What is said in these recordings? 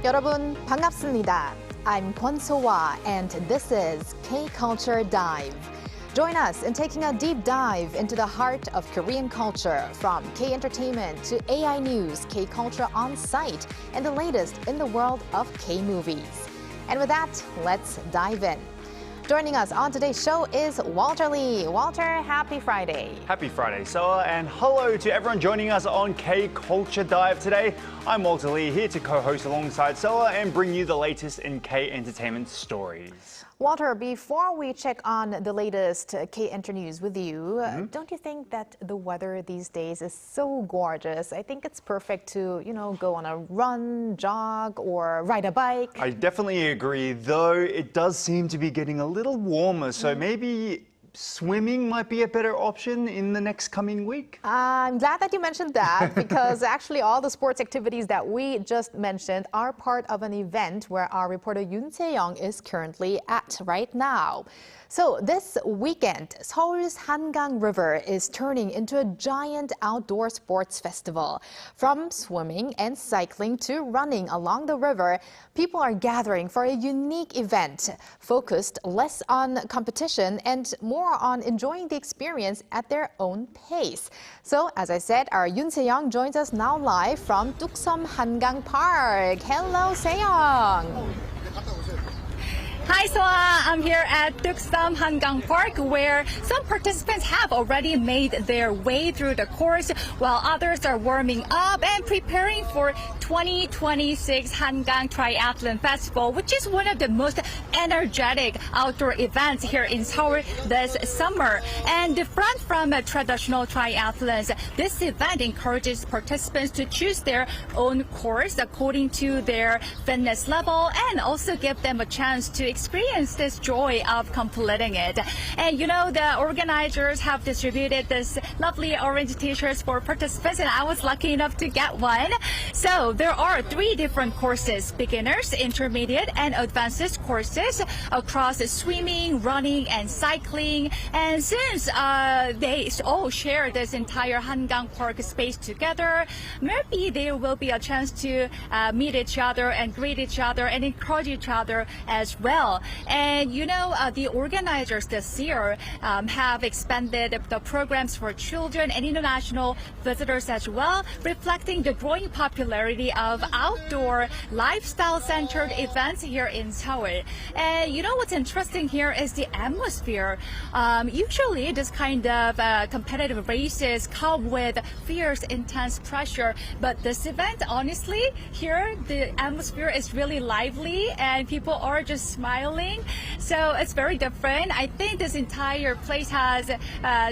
여러분 반갑습니다. I'm Kwon So-hwa and this is K-Culture Dive. Join us in taking a deep dive into the heart of Korean culture, from K-entertainment to AI news, K-culture on site, and the latest in the world of K-movies. And with that, let's dive in. Joining us on today's show is Walter Lee. Walter, happy Friday. Happy Friday, Soa, and hello to everyone joining us on K-Culture Dive today. I'm Walter Lee, here to co-host alongside Soa and bring you the latest in K-entertainment stories. Walter, before we check on the latest K-Enter news with you, don't you think that the weather these days is so gorgeous? I think it's perfect to, go on a run, jog, or ride a bike. I definitely agree, though it does seem to be getting a little warmer, so maybe swimming might be a better option in the next coming week. I'm glad that you mentioned that because actually all the sports activities that we just mentioned are part of an event where our reporter Yoon Se-young is currently at right now. So this weekend, Seoul's Hangang River is turning into a giant outdoor sports festival. From swimming and cycling to running along the river, people are gathering for a unique event focused less on competition and more on enjoying the experience at their own pace. So, as I said, our Yoon Se-young joins us now live from Tukseom Hangang Park. Hello, Se-young. Hi, Soa. I'm here at Tukseom Hangang Park, where some participants have already made their way through the course, while others are warming up and preparing for 2026 Hangang Triathlon Festival, which is one of the most energetic outdoor events here in Seoul this summer. And different from traditional triathlons, this event encourages participants to choose their own course according to their fitness level and also give them a chance to experience this joy of completing it. And the organizers have distributed this lovely orange t-shirts for participants, and I was lucky enough to get one. So there are 3 different courses: beginners, intermediate, and advanced courses across swimming, running, and cycling. And since they all share this entire Hangang Park space together, maybe there will be a chance to meet each other and greet each other and encourage each other as well. And the organizers this year have expanded the programs for children and international visitors as well, reflecting the growing popularity of outdoor lifestyle-centered events here in Seoul. And what's interesting here is the atmosphere. Usually this kind of competitive races come with fierce, intense pressure, but this event, honestly, here the atmosphere is really lively and people are just smiling. So it's very different. I think this entire place has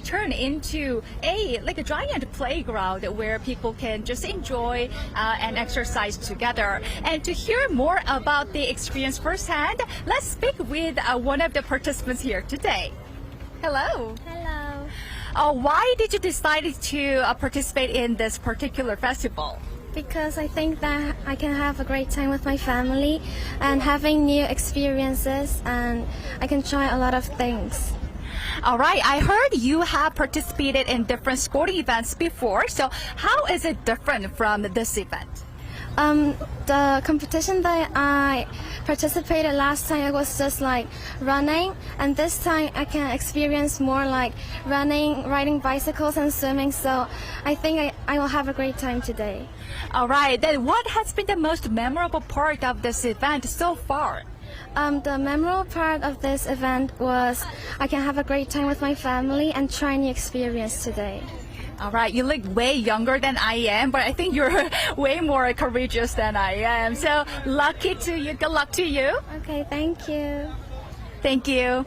turned into a giant playground where people can just enjoy and exercise together. And to hear more about the experience firsthand, let's speak with one of the participants here today. Hello. Hello. Why did you decide to participate in this particular festival? Because I think that I can have a great time with my family and having new experiences, and I can try a lot of things. All right, I heard you have participated in different sporting events before, so how is it different from this event? The competition that I participated last time, it was just like running, and this time I can experience more like running, riding bicycles, and swimming, so I think I will have a great time today. All right, then what has been the most memorable part of this event so far? The memorable part of this event was I can have a great time with my family and try new experience today. All right, you look way younger than I am, but I think you're way more courageous than I am. So lucky to you. Good luck to you. Okay, thank you. Thank you.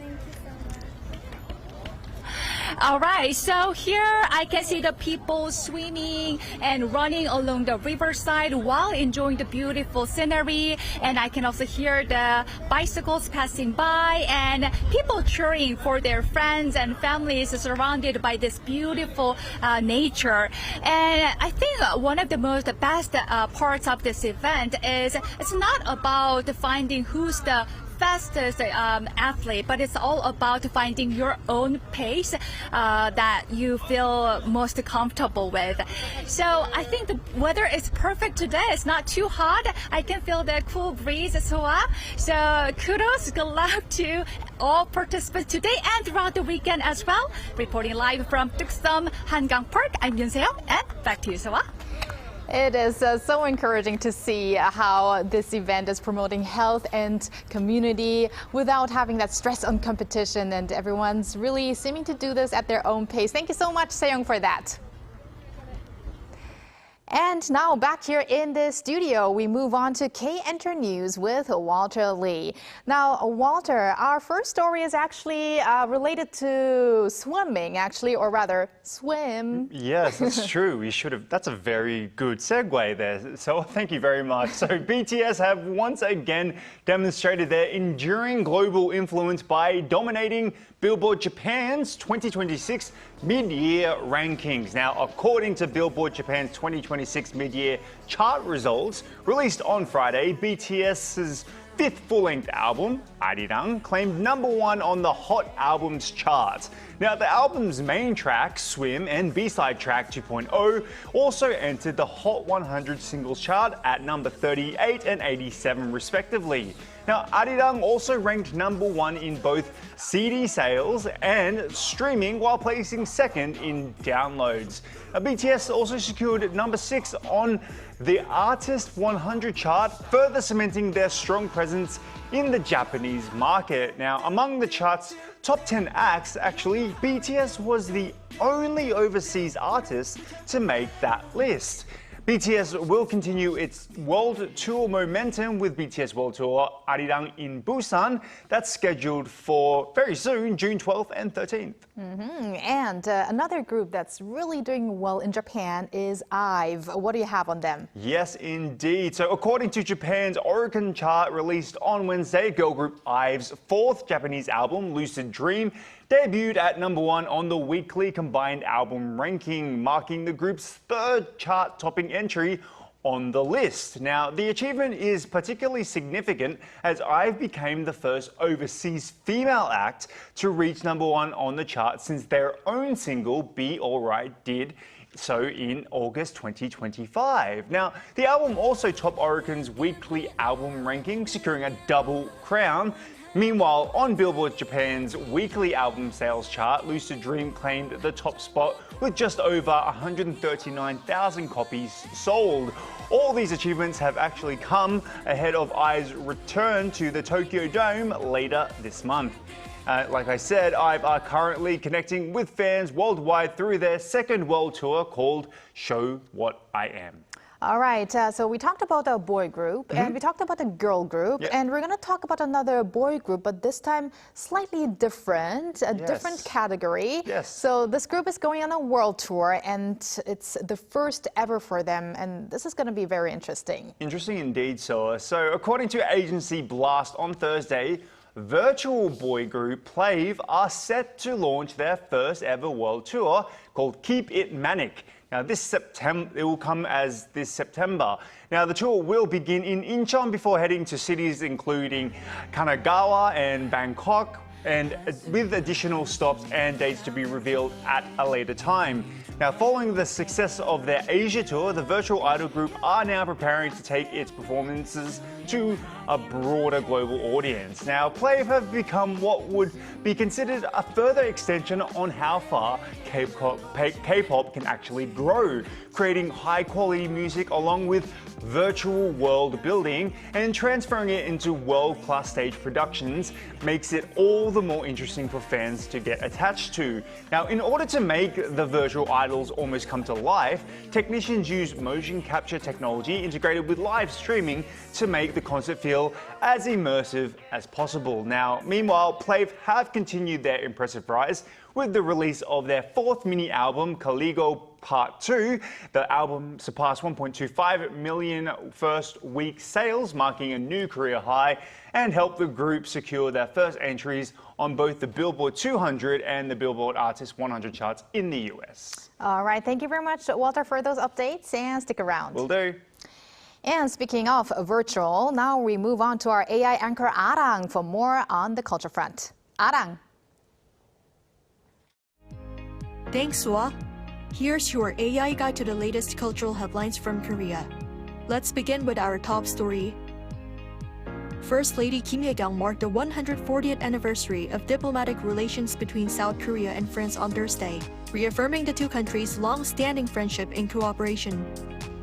All right, so here I can see the people swimming and running along the riverside while enjoying the beautiful scenery. And I can also hear the bicycles passing by and people cheering for their friends and families surrounded by this beautiful nature. And I think one of the best parts of this event is it's not about finding who's the fastest athlete, but it's all about finding your own pace that you feel most comfortable with. So I think the weather is perfect today. It's not too hot. I can feel the cool breeze as well. So kudos, good luck to all participants today and throughout the weekend as well. Reporting live from Tuksum, Hangang Park, I'm Yoon Se-young, and back to you, Seoul. It is so encouraging to see how this event is promoting health and community without having that stress on competition, and everyone's really seeming to do this at their own pace. Thank you so much, Se-young, for that. And now back here in the studio, we move on to K-Enter News with Walter Lee. Now, Walter, our first story is actually related to swimming, actually, or rather, swim. Yes, that's true. We should have. That's a very good segue there. So thank you very much. So BTS have once again demonstrated their enduring global influence by dominating Billboard Japan's 2026 mid-year rankings. Now, according to Billboard Japan's 2026 mid-year chart results released on Friday, BTS's fifth full-length album, ARIRANG, claimed #1 on the Hot Albums chart. Now, the album's main track, Swim, and B-side track 2.0 also entered the Hot 100 singles chart at number 38 and 87 respectively. Now, ARIRANG also ranked #1 in both CD sales and streaming, while placing second in downloads. BTS also secured #6 on the Artist 100 chart, further cementing their strong presence in the Japanese market. Now, among the chart's top 10 acts, actually, BTS was the only overseas artist to make that list. BTS will continue its world tour momentum with BTS World Tour ARIRANG in Busan. That's scheduled for very soon, June 12th and 13th. And another group that's really doing well in Japan is IVE. What do you have on them? Yes, indeed. So according to Japan's Oricon chart released on Wednesday, girl group IVE's fourth Japanese album, Lucid Dream, debuted at #1 on the weekly combined album ranking, marking the group's third chart-topping entry on the list. Now, the achievement is particularly significant as IVE became the first overseas female act to reach #1 on the chart since their own single, Be Alright, did so in August 2025. Now, the album also topped Oricon's weekly album ranking, securing a double crown. Meanwhile, on Billboard Japan's weekly album sales chart, Lucid Dream claimed the top spot with just over 139,000 copies sold. All these achievements have actually come ahead of IVE's return to the Tokyo Dome later this month. Like I said, IVE are currently connecting with fans worldwide through their second world tour called Show What I Am. All right, so we talked about a boy group and we talked about a girl group, and we're going to talk about another boy group, but this time slightly different, a different category. Yes. So this group is going on a world tour and it's the first ever for them, and this is going to be very interesting. Interesting indeed, So according to agency Blast on Thursday, virtual boy group Plave are set to launch their first ever world tour called Keep It Manic. Now, it will come as this September. Now, the tour will begin in Incheon before heading to cities including Kanagawa and Bangkok, and with additional stops and dates to be revealed at a later time. Now, following the success of their Asia tour, the virtual idol group are now preparing to take its performances to a broader global audience. Now, Plave have become what would be considered a further extension on how far K-pop can actually grow, creating high-quality music along with virtual world building and transferring it into world-class stage productions makes it all the more interesting for fans to get attached to. Now, in order to make the virtual idols almost come to life, technicians use motion capture technology integrated with live streaming to make the concert feel as immersive as possible. Now, meanwhile, Plave have continued their impressive rise with the release of their fourth mini album, Caligo Part 2. The album surpassed 1.25 million first week sales, marking a new career high, and helped the group secure their first entries on both the Billboard 200 and the Billboard Artist 100 charts in the US. All right, thank you very much, Walter, for those updates, and stick around. Will do. And speaking of virtual, now we move on to our AI anchor Arang for more on the culture front. Arang. Thanks, Swa. Here's your AI guide to the latest cultural headlines from Korea. Let's begin with our top story. First Lady Kim Hye-kyung marked the 140th anniversary of diplomatic relations between South Korea and France on Thursday, reaffirming the two countries' long-standing friendship and cooperation.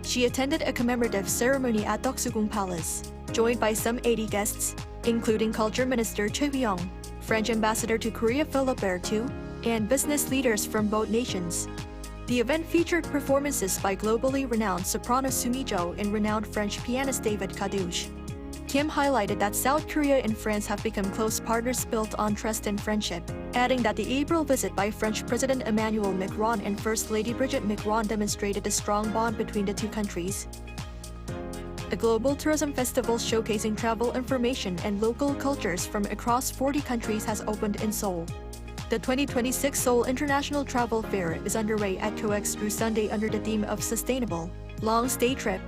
She attended a commemorative ceremony at Deoksugung Palace, joined by some 80 guests, including Culture Minister Choi Hui-yong, French Ambassador to Korea Philippe Berthoud, and business leaders from both nations. The event featured performances by globally renowned soprano Sumi Jo and renowned French pianist David Kadouche. Kim highlighted that South Korea and France have become close partners built on trust and friendship, adding that the April visit by French President Emmanuel Macron and First Lady Brigitte Macron demonstrated a strong bond between the two countries. A global tourism festival showcasing travel information and local cultures from across 40 countries has opened in Seoul. The 2026 Seoul International Travel Fair is underway at COEX through Sunday under the theme of Sustainable, Long Stay Trip.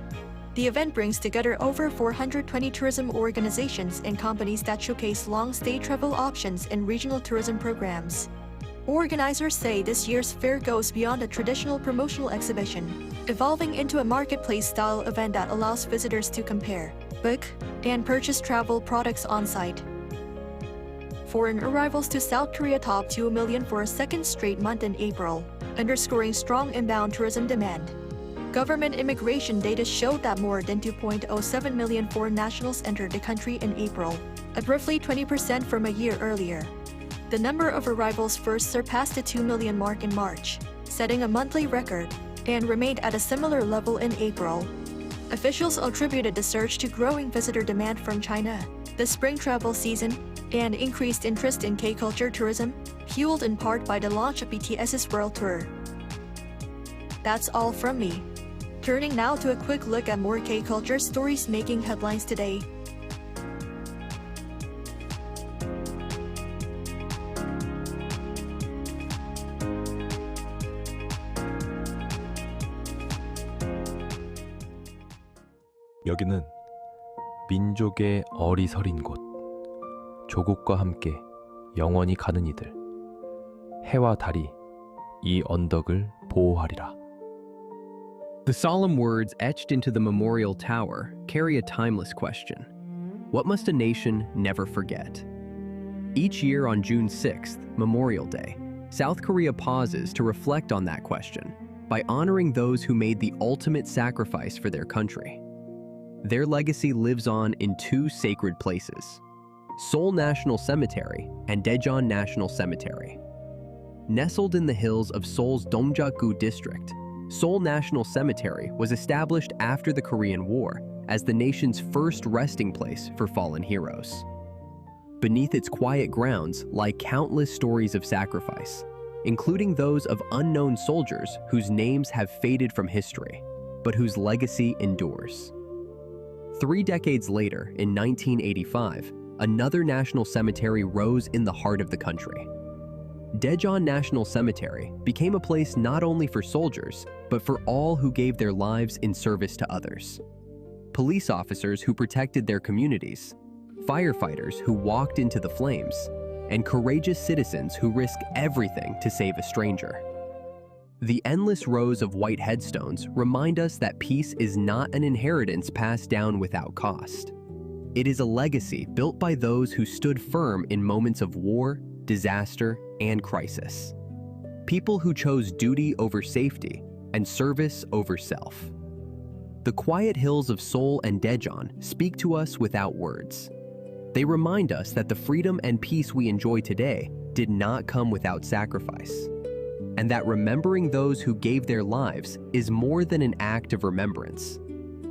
The event brings together over 420 tourism organizations and companies that showcase long-stay travel options and regional tourism programs. Organizers say this year's fair goes beyond a traditional promotional exhibition, evolving into a marketplace-style event that allows visitors to compare, book, and purchase travel products on-site. Foreign arrivals to South Korea topped 2 million for a second straight month in April, underscoring strong inbound tourism demand. Government immigration data showed that more than 2.07 million foreign nationals entered the country in April, up roughly 20% from a year earlier. The number of arrivals first surpassed the 2 million mark in March, setting a monthly record, and remained at a similar level in April. Officials attributed the surge to growing visitor demand from China, the spring travel season, and increased interest in K-culture tourism, fueled in part by the launch of BTS's World Tour. That's all from me. Turning now to a quick look at more K-culture stories making headlines today. 여기는 민족의 어리서린 곳, 조국과 함께 영원히 가는 이들, 해와 달이 이 언덕을 보호하리라. The solemn words etched into the memorial tower carry a timeless question. What must a nation never forget? Each year on June 6th, Memorial Day, South Korea pauses to reflect on that question by honoring those who made the ultimate sacrifice for their country. Their legacy lives on in two sacred places, Seoul National Cemetery and Daejeon National Cemetery. Nestled in the hills of Seoul's Domjagu district, Seoul National Cemetery was established after the Korean War as the nation's first resting place for fallen heroes. Beneath its quiet grounds lie countless stories of sacrifice, including those of unknown soldiers whose names have faded from history, but whose legacy endures. 3 decades later, in 1985, another national cemetery rose in the heart of the country. Daejeon National Cemetery became a place not only for soldiers, but for all who gave their lives in service to others. Police officers who protected their communities, firefighters who walked into the flames, and courageous citizens who risked everything to save a stranger. The endless rows of white headstones remind us that peace is not an inheritance passed down without cost. It is a legacy built by those who stood firm in moments of war, disaster, and crisis. People who chose duty over safety and service over self. The quiet hills of Seoul and Daejeon speak to us without words. They remind us that the freedom and peace we enjoy today did not come without sacrifice, and that remembering those who gave their lives is more than an act of remembrance.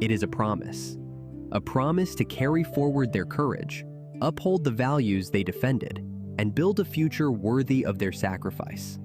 It is a promise to carry forward their courage, uphold the values they defended, and build a future worthy of their sacrifice.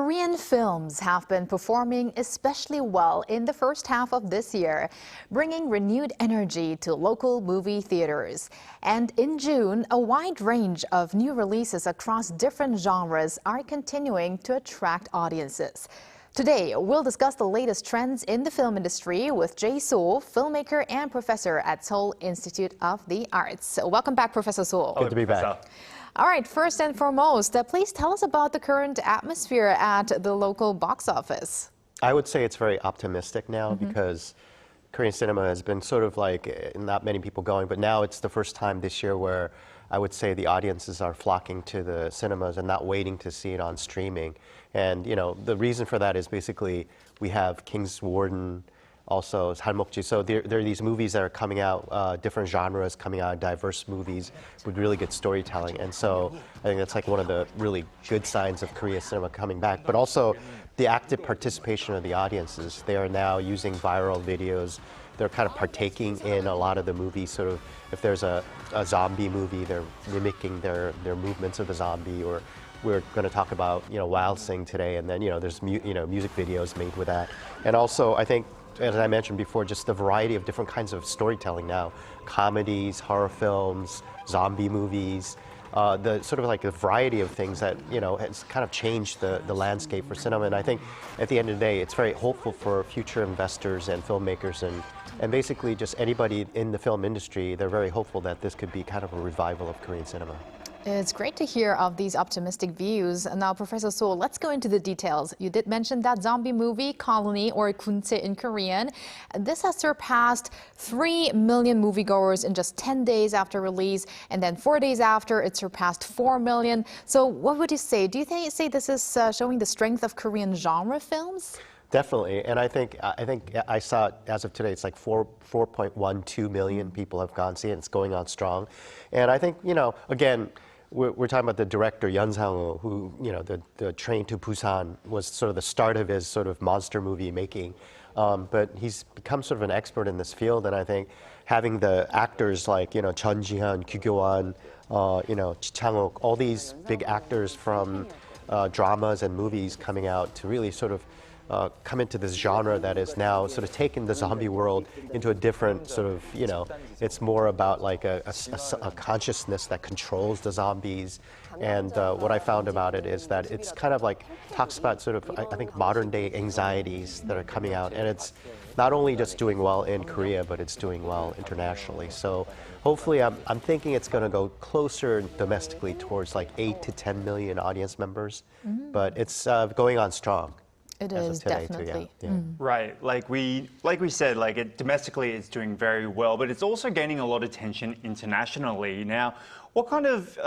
Korean films have been performing especially well in the first half of this year, bringing renewed energy to local movie theaters. And in June, a wide range of new releases across different genres are continuing to attract audiences. Today, we'll discuss the latest trends in the film industry with Jae Sool, filmmaker and professor at Seoul Institute of the Arts. So welcome back, Professor Sool. Good to be back. All right, first and foremost, please tell us about the current atmosphere at the local box office. I would say it's very optimistic now because Korean cinema has been sort of like not many people going, but now it's the first time this year where I would say the audiences are flocking to the cinemas and not waiting to see it on streaming. And, you know, the reason for that is basically we have King's Warden, also Salmokji. So there are these movies that are coming out, different genres coming out, diverse movies with really good storytelling. And so I think that's like one of the really good signs of Korean cinema coming back. But also the active participation of the audiences. They are now using viral videos. They're kind of partaking in a lot of the movies. Sort of, if there's a zombie movie, they're mimicking their movements of the zombie. Or we're going to talk about, you know, Wild Sing today, and then, you know, there's music videos made with that. And also, I think, as I mentioned before, just the variety of different kinds of storytelling now. Comedies, horror films, zombie movies, the sort of like a variety of things that, you know, has kind of changed the landscape for cinema. And I think at the end of the day, it's very hopeful for future investors and filmmakers and basically just anybody in the film industry. They're very hopeful that this could be kind of a revival of Korean cinema. It's great to hear of these optimistic views. Now, Professor Sool, let's go into the details. You did mention that zombie movie, Colony, or Kunse in Korean. This has surpassed 3 million moviegoers in just 10 days after release, and then 4 days after, it surpassed 4 million. So what would you say? Do you say this is showing the strength of Korean genre films? Definitely, and I think I saw as of today, it's like 4.12 million people have gone see it. It's going on strong, and I think, you know, again, we're talking about the director Yoon Sang-woo, who, you know, the Train to Busan was sort of the start of his sort of monster movie making, but he's become sort of an expert in this field, and I think having the actors like, you know, Chun Ji-hyun, Kyu Kyo-won, you know, Ji Chang-wook, all these big actors from dramas and movies coming out to really sort of come into this genre that is now sort of taken the zombie world into a different sort of, you know, it's more about like a consciousness that controls the zombies. And what I found about it is that it's kind of like talks about sort of, I think, modern day anxieties that are coming out. And it's not only just doing well in Korea, but it's doing well internationally. So hopefully I'm thinking it's going to go closer domestically towards like 8 to 10 million audience members. But it's going on strong. It is definitely. Right, like we said, like domestically it's doing very well, but it's also gaining a lot of attention internationally. Now, what kind of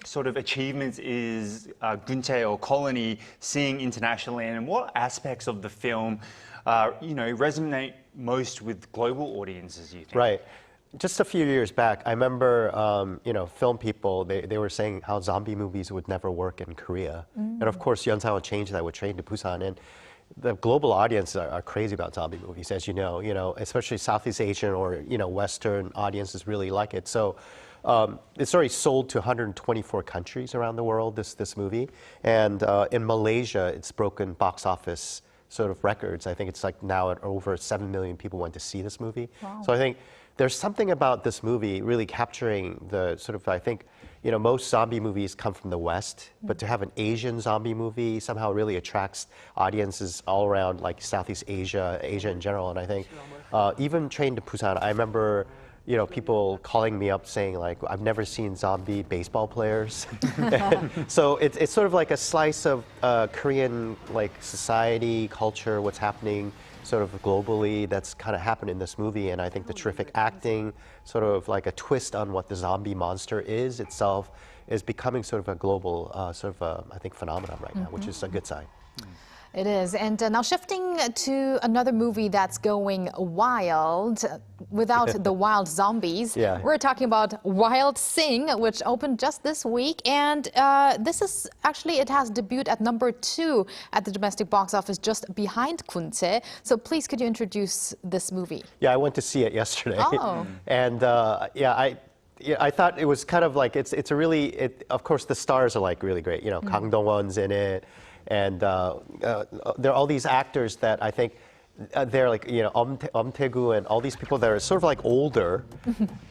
sort of achievements is Guntae or Colony seeing internationally, and what aspects of the film, you know, resonate most with global audiences, you think? Right. Just a few years back, I remember, you know, film people, they were saying how zombie movies would never work in Korea. And of course, Yoon Sang-woo changed that with Train to Busan. And the global audiences are crazy about zombie movies, as you know, especially Southeast Asian or, you know, Western audiences really like it. So it's already sold to 124 countries around the world, this movie. And in Malaysia, it's broken box office sort of records. I think it's like now at over 7 million people went to see this movie. Wow. So I think there's something about this movie really capturing the sort of, I think, you know, most zombie movies come from the West, but to have an Asian zombie movie somehow really attracts audiences all around, like Southeast Asia, Asia in general. And I think even Train to Busan, I remember, you know, people calling me up saying like, I've never seen zombie baseball players. So it's sort of like a slice of Korean like society, culture, what's happening sort of globally that's kind of happened in this movie. And I think the terrific acting, sort of like a twist on what the zombie monster is itself, is becoming sort of a global sort of, I think, phenomenon right now, which is a good sign. It is. And now shifting to another movie that's going wild without the wild zombies. Yeah. We're talking about Wild Sing, which opened just this week. And this is actually, it has debuted at #2 at the domestic box office, just behind Kunse. So please, could you introduce this movie? Yeah, I went to see it yesterday. Oh. And yeah, I thought it was kind of like, it's a really, of course the stars are like really great. You know, Kang Dong-won's in it. And there are all these actors that I think they're like, you know, Taegu and all these people that are sort of like older,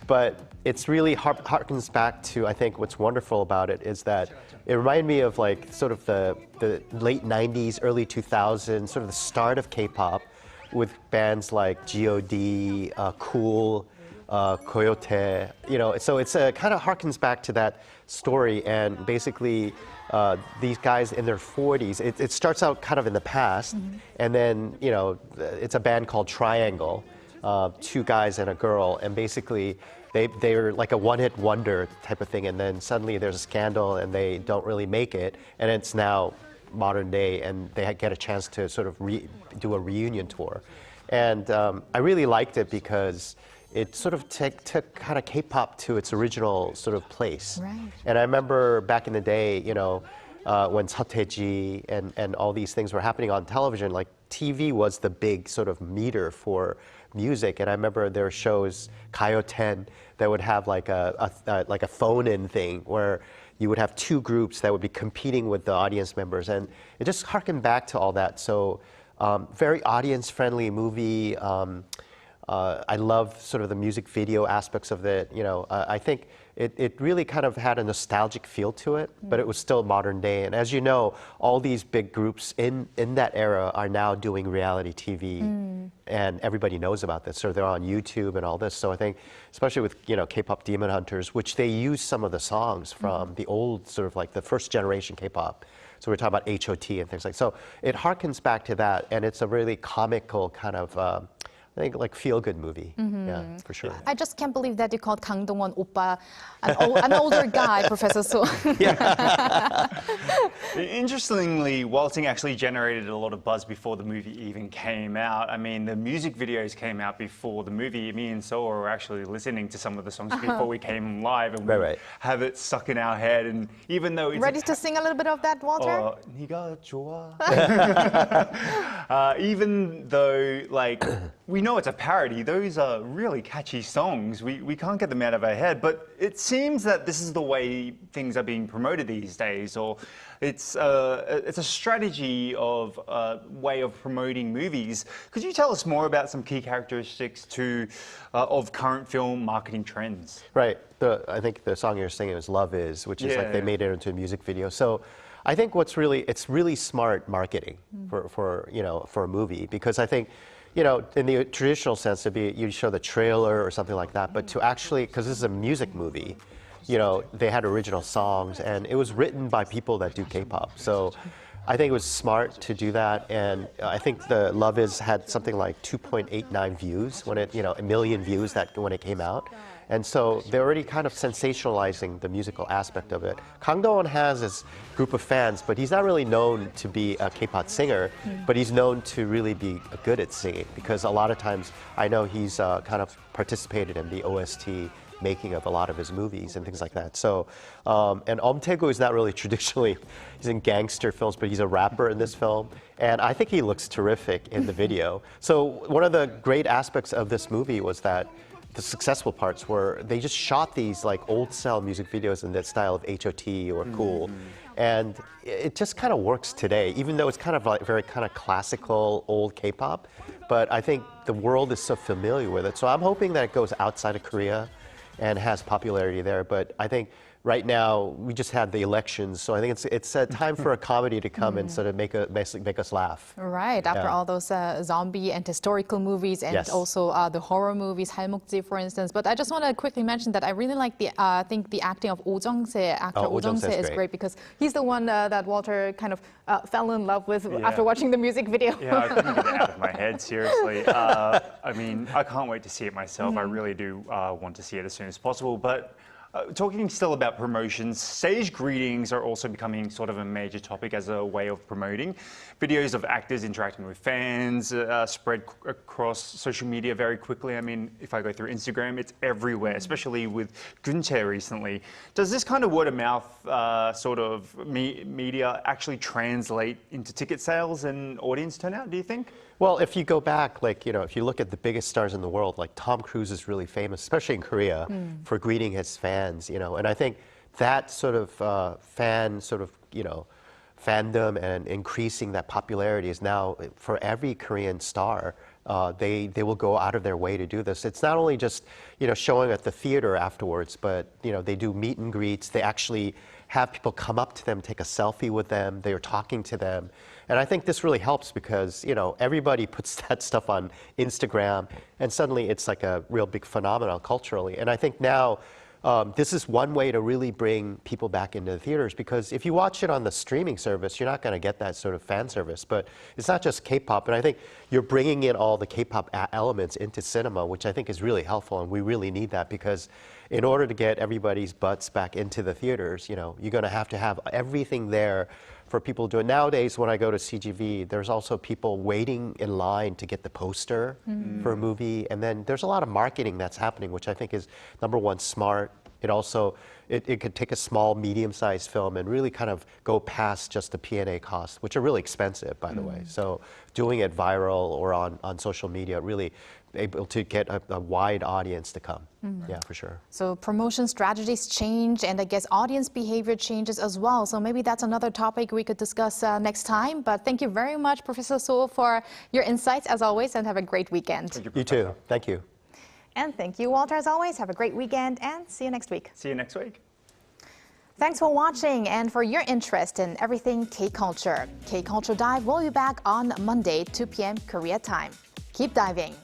but it's really harkens back to, I think what's wonderful about it is that it reminded me of like sort of the late 90s, early 2000s, sort of the start of K-pop with bands like G.O.D., Cool, Coyote, you know, so it's kind of harkens back to that story, and basically these guys in their 40s, it starts out kind of in the past, and then, you know, it's a band called Triangle, 2 guys and a girl, and basically they're like a one-hit wonder type of thing, and then suddenly there's a scandal and they don't really make it, and it's now modern day, and they get a chance to sort of do a reunion tour. And I really liked it because it sort of took kind of K-pop to its original sort of place. Right. And I remember back in the day, you know, when Seotaeji and all these things were happening on television, like TV was the big sort of meter for music. And I remember there were shows, Kayo 10, that would have like a phone-in thing where you would have 2 groups that would be competing with the audience members. And it just harkened back to all that. So very audience-friendly movie. I love sort of the music video aspects of it. You know, I think it really kind of had a nostalgic feel to it, but it was still modern day. And as you know, all these big groups in that era are now doing reality TV, and everybody knows about this. So they're on YouTube and all this. So I think, especially with, you know, K-pop Demon Hunters, which they use some of the songs from the old sort of like the first generation K-pop. So we're talking about H.O.T. and things like that. So it harkens back to that, and it's a really comical kind of I think like feel-good movie, yeah, for sure. I just can't believe that you called Kang Dong-won oppa, an older guy, Professor So. Interestingly, Waltzing actually generated a lot of buzz before the movie even came out. I mean, the music videos came out before the movie. Me and So were actually listening to some of the songs before we came live, and we have it stuck in our head. And even though it's ready to sing a little bit of that, Walter? 네가 좋아. Even though, like, we know it's a parody, those are really catchy songs. We can't get them out of our head, but it seems that this is the way things are being promoted these days, or it's a strategy of way of promoting movies. Could you tell us more about some key characteristics of current film marketing trends? Right. I think the song you're singing is "Love Is," which is like they made it into a music video. So I think it's really smart marketing for a movie, because I think, you know, in the traditional sense, you show the trailer or something like that, but to actually, because this is a music movie, you know, they had original songs, and it was written by people that do K-pop. So I think it was smart to do that, and I think the Love Is had something like 2.89 views when it, you know, 1 million views when it came out. And so they're already kind of sensationalizing the musical aspect of it. Kang Dong-won has his group of fans, but he's not really known to be a K-pop singer, but he's known to really be good at singing, because a lot of times I know he's kind of participated in the OST making of a lot of his movies and things like that. So, and Taegu is not really traditionally, he's in gangster films, but he's a rapper in this film. And I think he looks terrific in the video. So one of the great aspects of this movie was that the successful parts were they just shot these like old style music videos in that style of H.O.T. or Cool. And it just kind of works today, even though it's kind of like very kind of classical old K-pop. But I think the world is so familiar with it. So I'm hoping that it goes outside of Korea and has popularity there. But I think right now we just had the elections, so I think it's a time for a comedy to come and sort of make us laugh. Right, after all those zombie and historical movies, and also the horror movies, 할목지, for instance. But I just want to quickly mention that I really like the acting of Oh Jung-se. Actor Oh Jung-se is great, because he's the one that Walter kind of fell in love with after watching the music video. Yeah, I couldn't get it out of my head, seriously. I mean, I can't wait to see it myself. I really do want to see it as soon as possible. But talking still about promotions, stage greetings are also becoming sort of a major topic as a way of promoting. Videos of actors interacting with fans spread across social media very quickly. I mean, if I go through Instagram, it's everywhere, especially with Gunchae recently. Does this kind of word of mouth sort of media actually translate into ticket sales and audience turnout, do you think? Well, if you go back, like, you know, if you look at the biggest stars in the world, like Tom Cruise is really famous, especially in Korea, for greeting his fans, you know, and I think that sort of fan sort of, you know, fandom and increasing that popularity is now for every Korean star. They will go out of their way to do this. It's not only just showing at the theater afterwards, but they do meet and greets. They actually have people come up to them, take a selfie with them. They are talking to them, and I think this really helps because everybody puts that stuff on Instagram, and suddenly it's like a real big phenomenon culturally. And I think now. This is one way to really bring people back into the theaters, because if you watch it on the streaming service, you're not going to get that sort of fan service. But it's not just K-pop, and I think you're bringing in all the K-pop elements into cinema, which I think is really helpful, and we really need that because in order to get everybody's butts back into the theaters, you're going to have everything there for people to do it. Nowadays, when I go to CGV, there's also people waiting in line to get the poster for a movie. And then there's a lot of marketing that's happening, which I think is, number one, smart. It also, it could take a small, medium-sized film and really kind of go past just the P&A costs, which are really expensive, by the way. So doing it viral or on social media, really able to get a wide audience to come. Yeah, for sure. So promotion strategies change, and I guess audience behavior changes as well. So maybe that's another topic we could discuss next time. But thank you very much, Professor Seoul, for your insights as always, and have a great weekend. Thank you, You too. Thank you. And thank you, Walter, as always. Have a great weekend, and see you next week. See you next week. Thanks for watching and for your interest in everything K-Culture. K-Culture Dive will be back on Monday, 2 p.m. Korea time. Keep diving.